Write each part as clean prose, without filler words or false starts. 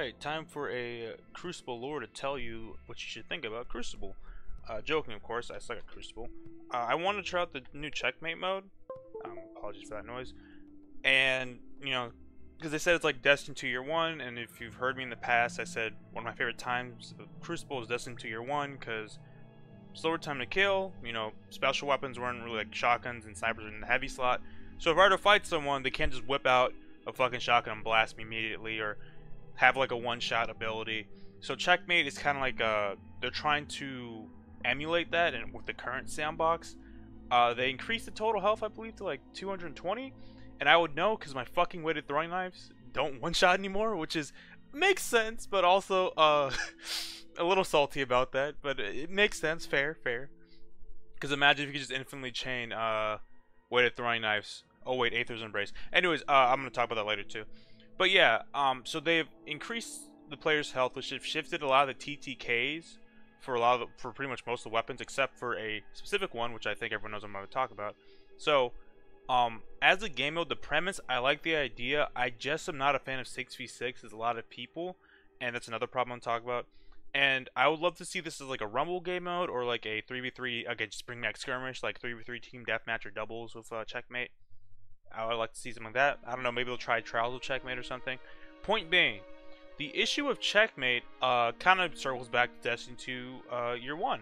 Alright, time for a Crucible lore to tell you what you should think about Crucible. Joking, of course, I suck at Crucible. I want to try out the new checkmate mode. Apologies for that noise. And, because they said it's like Destiny 2 Year 1, and if you've heard me in the past, I said one of my favorite times of Crucible is Destiny 2 Year 1, because slower time to kill, special weapons weren't really like shotguns and snipers in the heavy slot. So if I were to fight someone, they can't just whip out a fucking shotgun and blast me immediately, or have like a one-shot ability. So checkmate is kind of like they're trying to emulate that, and with the current sandbox, they increased the total health, I believe, to like 220, and I would know because my fucking weighted throwing knives don't one-shot anymore, which makes sense, but also a little salty about that, but it makes sense. Fair. Because imagine if you could just infinitely chain weighted throwing knives. Oh wait, Aether's Embrace. Anyways, I'm gonna talk about that later too. But yeah, so they've increased the player's health, which have shifted a lot of the TTKs for pretty much most of the weapons, except for a specific one, which I think everyone knows I'm going to talk about. So, as a game mode, the premise, I like the idea. I just am not a fan of 6v6 as a lot of people, and that's another problem I'm talking about. And I would love to see this as like a Rumble game mode, or like a 3v3, again, just bring back skirmish, like 3v3 team deathmatch or doubles with checkmate. I would like to see something like that. I don't know, maybe they'll try trials of checkmate or something. Point being, the issue of checkmate kind of circles back to Destiny 2 Year 1.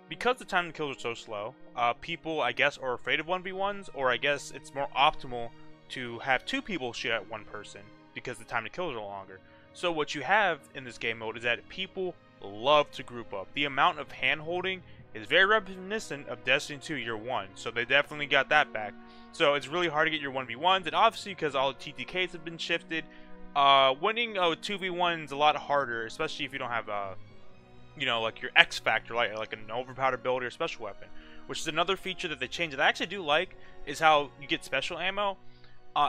Because the time to kills are so slow, people, I guess, are afraid of 1v1s, or I guess it's more optimal to have two people shoot at one person, because the time to kills are longer. So what you have in this game mode is that people love to group up. The amount of hand-holding is very reminiscent of Destiny 2 Year 1, so they definitely got that back. So it's really hard to get your 1v1s, and obviously because all the TTKs have been shifted, winning a 2v1 is a lot harder, especially if you don't have, like your X factor, like an overpowered ability or special weapon. Which is another feature that they changed that I actually do like, is how you get special ammo.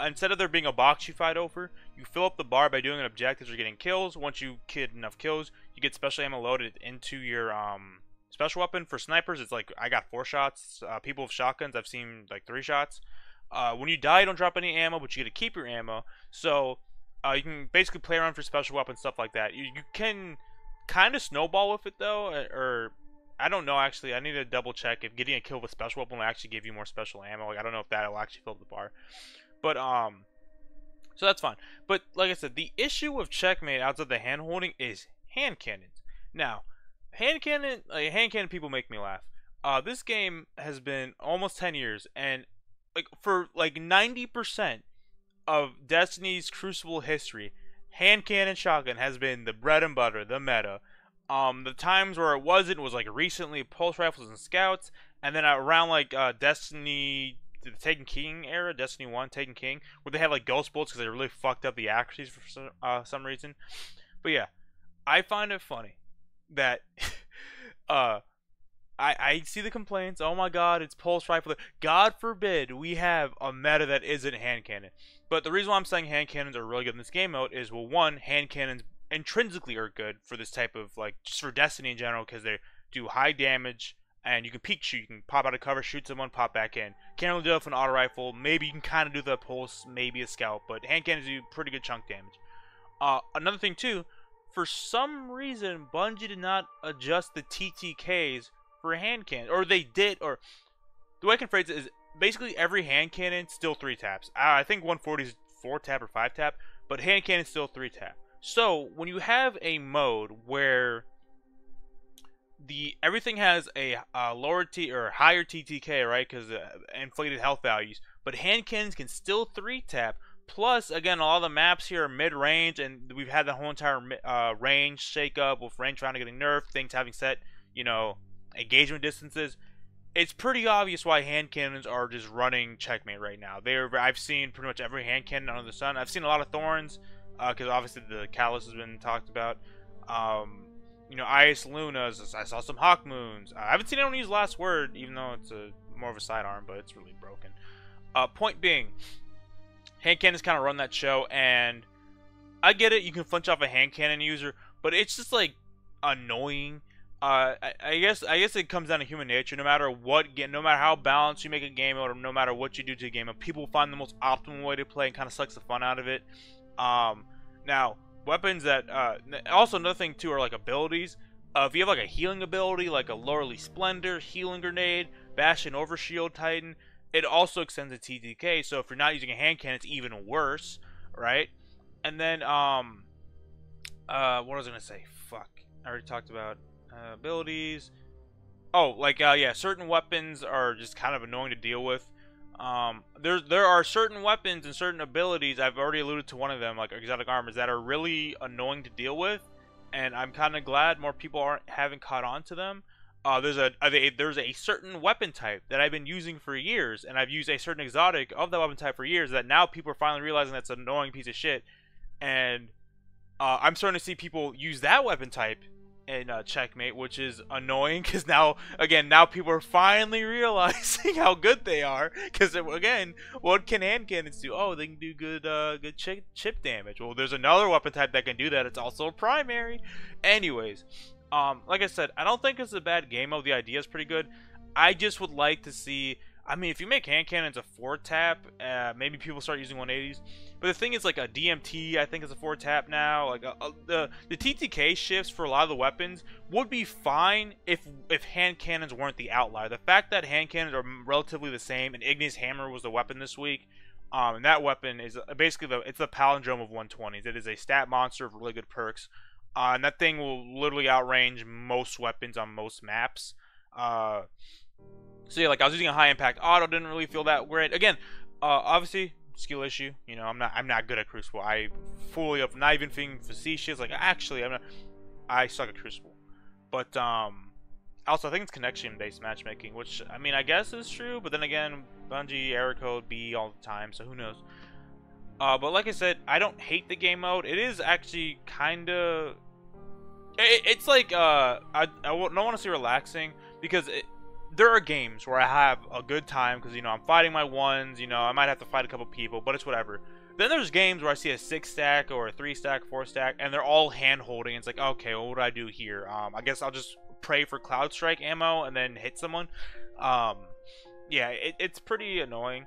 Instead of there being a box you fight over, you fill up the bar by doing objectives or getting kills. Once you get enough kills, you get special ammo loaded into your, special weapon. For snipers, it's like, I got 4 shots. People with shotguns, I've seen like 3 shots. When you die, you don't drop any ammo, but you get to keep your ammo. So, you can basically play around for special weapons, stuff like that. You can kind of snowball with it, though, or I don't know, actually. I need to double check if getting a kill with a special weapon will actually give you more special ammo. Like, I don't know if that will actually fill up the bar. But, so that's fine. But, like I said, the issue with checkmate outside the hand-holding is hand cannons. Now, hand cannon people make me laugh. This game has been almost 10 years, and for 90% of Destiny's Crucible history, hand cannon shotgun has been the bread and butter, the meta. The times where it wasn't was like recently pulse rifles and scouts, and then around Destiny, the Taken King era, Destiny 1, Taken King, where they had like ghost bullets because they really fucked up the accuracies for some reason. But yeah, I find it funny that I see the complaints. Oh my god, it's pulse rifle. God forbid we have a meta that isn't hand cannon. But the reason why I'm saying hand cannons are really good in this game mode is, well, one, hand cannons intrinsically are good for this type of, just for Destiny in general, because they do high damage, and you can peek shoot. You can pop out of cover, shoot someone, pop back in. Can't really do it with an auto rifle. Maybe you can kind of do the pulse, maybe a scout, but hand cannons do pretty good chunk damage. Another thing, too, for some reason, Bungie did not adjust the TTKs for hand cannon, or they did, or the way I can phrase it is basically every hand cannon still 3 taps. I think 140 is 4 tap or 5 tap, but hand cannon is still 3 tap. So when you have a mode where everything has a lower T or higher TTK, right, because inflated health values, but hand cannons can still 3 tap. Plus, again, a lot of the maps here are mid-range, and we've had the whole entire range shake up with range finally getting nerfed, things having set, engagement distances. It's pretty obvious why hand cannons are just running checkmate right now. I've seen pretty much every hand cannon under the sun. I've seen a lot of thorns, because obviously the Callus has been talked about. Ice Lunas. I saw some Hawk Moons. I haven't seen anyone use Last Word, even though it's more of a sidearm, but it's really broken. Point being, hand cannons kind of run that show, and I get it. You can flinch off a hand cannon user, but it's just annoying. I guess it comes down to human nature. No matter how balanced you make a game mode, or no matter what you do to a game mode, people find the most optimal way to play and kind of sucks the fun out of it. Now, weapons that also another thing too are like abilities. If you have like a healing ability, like a Loreley Splendor, Healing Grenade, Bastion Overshield Titan, it also extends to TTK. So if you're not using a hand cannon, it's even worse, right? And then what was I gonna say? Fuck, I already talked about abilities. Oh, like yeah, certain weapons are just kind of annoying to deal with. There are certain weapons and certain abilities, I've already alluded to one of them, like exotic armors, that are really annoying to deal with, and I'm kind of glad more people haven't caught on to them. There's a certain weapon type that I've been using for years, and I've used a certain exotic of that weapon type for years, that now people are finally realizing that's an annoying piece of shit, and I'm starting to see people use that weapon type in checkmate, which is annoying because now people are finally realizing how good they are. Because again, what can hand cannons do? Oh, they can do good chip damage. Well, there's another weapon type that can do that. It's also a primary. Anyways, like I said, I don't think it's a bad game mode. The idea is pretty good. I just would like to see. I mean, if you make hand cannons a 4-tap, maybe people start using 180s. But the thing is, like a DMT, I think is a 4-tap now. Like the TTK shifts for a lot of the weapons would be fine if hand cannons weren't the outlier. The fact that hand cannons are relatively the same, and Ignis Hammer was the weapon this week, and that weapon is basically it's the palindrome of 120s. It is a stat monster with really good perks, and that thing will literally outrange most weapons on most maps. So yeah, like I was using a high impact auto, didn't really feel that great. Again, obviously skill issue. You know, I'm not good at Crucible. I fully up, not even being facetious. Like actually, I suck at Crucible. But also I think it's connection based matchmaking, which I mean I guess is true. But then again, Bungie error code B all the time, so who knows? But like I said, I don't hate the game mode. It is actually kind of. It's like I don't want to say relaxing because there are games where I have a good time because, you know, I'm fighting my ones, you know, I might have to fight a couple people, but it's whatever. Then there's games where I see a 6-stack or a 3-stack, 4-stack, and they're all hand-holding. It's like, okay, well, what do I do here? I guess I'll just pray for Cloud Strike ammo and then hit someone. Yeah, it's pretty annoying.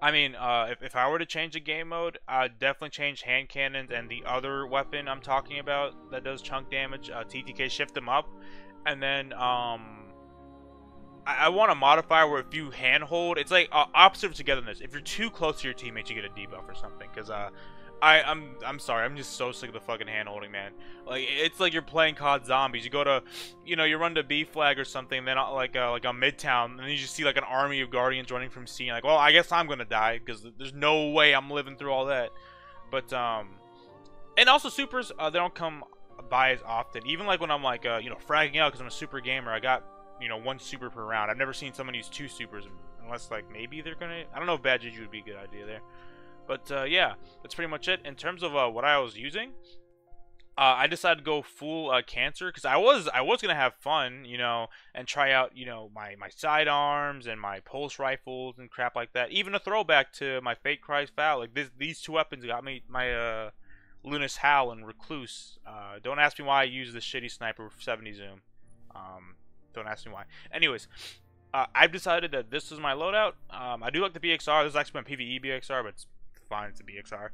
I mean, if I were to change the game mode, I'd definitely change hand cannons and the other weapon I'm talking about that does chunk damage, TTK, shift them up. And then, I want a modifier where if you handhold, it's like opposite of togetherness. If you're too close to your teammates, you get a debuff or something. Because I'm sorry, I'm just so sick of the fucking handholding, man. Like it's like you're playing COD Zombies. You go to, you know, you run to B flag or something, then like on Midtown, and then you just see like an army of Guardians running from C. Like, well, I guess I'm gonna die because there's no way I'm living through all that. But and also supers, they don't come by as often. Even like when I'm like you know, fragging out because I'm a super gamer, I got, you know, 1 super per round. I've never seen someone use 2 supers unless like maybe they're gonna. I don't know if bad juju would be a good idea there. But yeah, that's pretty much it in terms of what I was using. I decided to go full cancer because I was gonna have fun, you know, and try out, you know, my sidearms and my pulse rifles and crap like that. Even a throwback to my Fate Cries Foul. Like these 2 weapons got me my Lunas Howl and Recluse. Don't ask me why I use this shitty sniper with 70 zoom. Don't ask me why. Anyways, I've decided that this is my loadout. I do like the BXR. This is actually my PvE BXR, but it's fine. It's a BXR.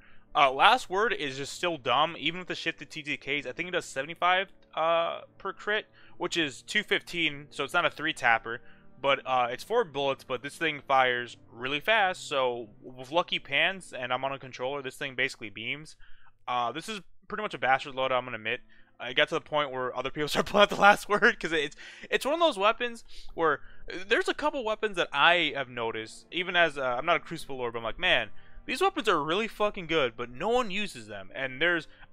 Last word is just still dumb. Even with the shifted TTKs, I think it does 75 per crit, which is 215. So it's not a 3-tapper, but it's 4 bullets. But this thing fires really fast. So with lucky pans, and I'm on a controller, this thing basically beams. This is pretty much a bastard loadout, I'm gonna admit. I got to the point where other people start pulling out the last word because it's one of those weapons where there's a couple weapons that I have noticed, even as I'm not a Crucible Lord, but I'm like, man, these weapons are really fucking good, but no one uses them. And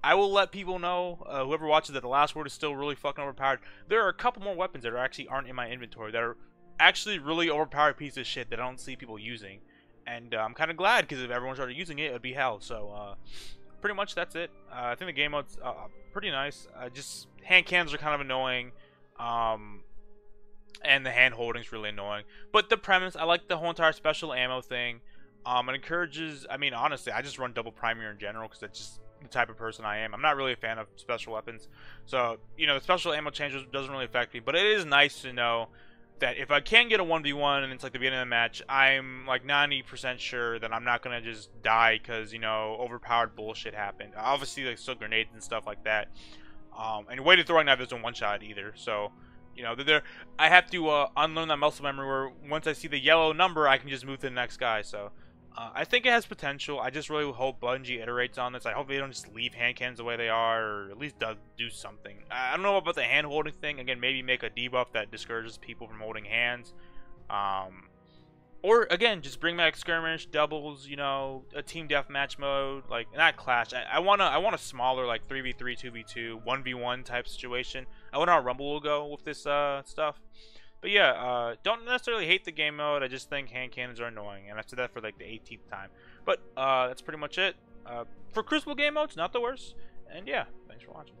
I will let people know, whoever watches, that the last word is still really fucking overpowered. There are a couple more weapons that aren't in my inventory that are actually really overpowered pieces of shit that I don't see people using. And I'm kind of glad because if everyone started using it, it would be hell. So pretty much that's it. I think the game mode's pretty nice. Just hand cannons are kind of annoying, and the hand holding's really annoying. But the premise, I like the whole entire special ammo thing. It encourages. I mean, honestly, I just run double primary in general because that's just the type of person I am. I'm not really a fan of special weapons, so you know the special ammo change doesn't really affect me. But it is nice to know that if I can get a 1v1 and it's like the beginning of the match, I'm like 90% sure that I'm not gonna just die because, you know, overpowered bullshit happened. Obviously, like still grenades and stuff like that. And weighted throwing knife isn't one shot either, so you know, I have to unlearn that muscle memory where once I see the yellow number, I can just move to the next guy. So I think it has potential. I just really hope Bungie iterates on this. I hope they don't just leave hand cannons the way they are, or at least do something. I don't know about the hand holding thing. Again, maybe make a debuff that discourages people from holding hands. Or again, just bring back skirmish, doubles, you know, a team deathmatch mode, like not clash. I want a smaller like 3v3, 2v2, 1v1 type situation. I wonder how Rumble will go with this stuff. But yeah, don't necessarily hate the game mode. I just think hand cannons are annoying, and I've said that for like the 18th time. But that's pretty much it. For Crucible game modes, not the worst. And yeah, thanks for watching.